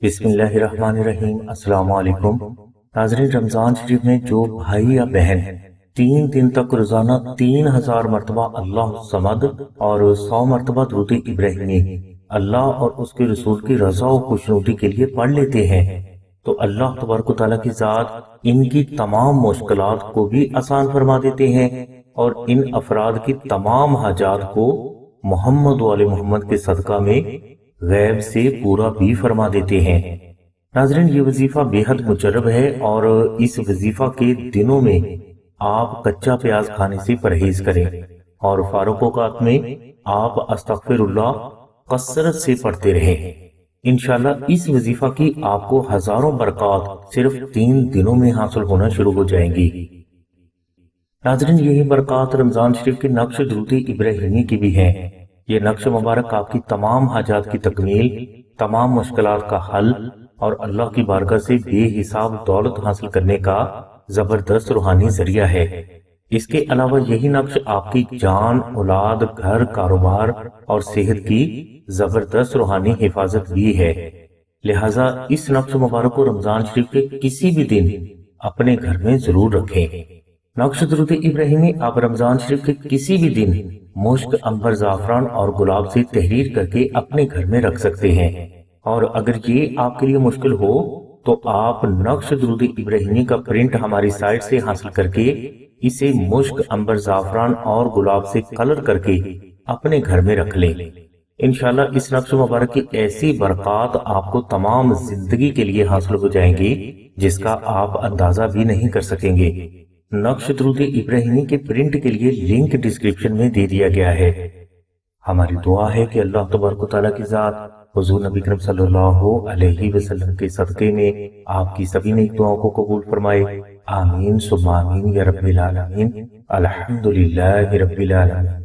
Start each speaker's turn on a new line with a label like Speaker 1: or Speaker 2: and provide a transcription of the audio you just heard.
Speaker 1: बिस्मिल्लाहिर्रहमानिर्रहीम। अस्सलाम वालेकुम। नाज़रीन, रमजान शरीफ में जो भाई या बहन 3 दिन तक रोजाना 3000 मरतबा अल्लाह समद और 100 मरतबा दुरूद इब्राहिमी अल्लाह और उसके रसूल की रजा और खुशनुदी के लिए पढ़ लेते हैं तो अल्लाह तबारक व तआला की जात इनकी तमाम मुश्किलात को भी आसान फरमा देते हैं और इन अफराद की तमाम हजात को मोहम्मद वाले मोहम्मद के सदका में गैब से पूरा भी फरमा देते हैं। नाज़रीन, ये वजीफा बेहद मुजर्रब है और इस वजीफा के दिनों में आप कच्चा प्याज खाने से परहेज करें और फारूक औकात में आप अस्तगफिरुल्लाह कसरत से पढ़ते रहें। इंशाल्लाह इस वजीफा की आपको हजारों बरकत सिर्फ 3 दिनों में हासिल होना शुरू हो जाएंगी। नाज़रीन, यही बरकत रमजान शरीफ के नक्श दुरूद इब्राहिमी की भी है। ये नक्श मुबारक आपकी तमाम हाजात की तकमील, तमाम मुश्किलात का हल और अल्लाह की बारगाह से बेहिसाब दौलत हासिल करने का जबरदस्त रूहानी जरिया है। इसके अलावा यही नक्श आपकी जान, औलाद, घर, कारोबार और सेहत की जबरदस्त रूहानी हिफाजत भी है। लिहाजा इस नक्श मुबारक को रमजान शरीफ के किसी भी दिन अपने घर में जरूर रखें। नक्श दुरूद इब्राहिमी आप रमजान शरीफ के किसी भी दिन मुश्क, अंबर, जाफरान और गुलाब से तहरीर करके अपने घर में रख सकते हैं। और अगर ये आपके लिए मुश्किल हो तो आप नक्श दुरूद इब्राहिमी का प्रिंट हमारी साइट से हासिल करके इसे मुश्क, अंबर, जाफरान और गुलाब से कलर करके अपने घर में रख लें। इंशाल्लाह इस नक्श मुबारक की ऐसी बरकत आपको तमाम जिंदगी के लिए हासिल हो जाएंगी जिसका आप अंदाजा भी नहीं कर सकेंगे। नक्श दुरूद इब्राहिमी के प्रिंट के लिए लिंक डिस्क्रिप्शन में दे दिया गया है। हमारी दुआ है कि अल्लाह तबारक व तआला की जात हुजूर नबी करीम सल्लल्लाहु अलैहि वसल्लम के सदके में आपकी सभी नेक दुआओं को कबूल फरमाए। आमीन सुम्मा आमीन या रब्बिल आलमीन। अल्हम्दुलिल्लाहि रब्बिल आलमीन।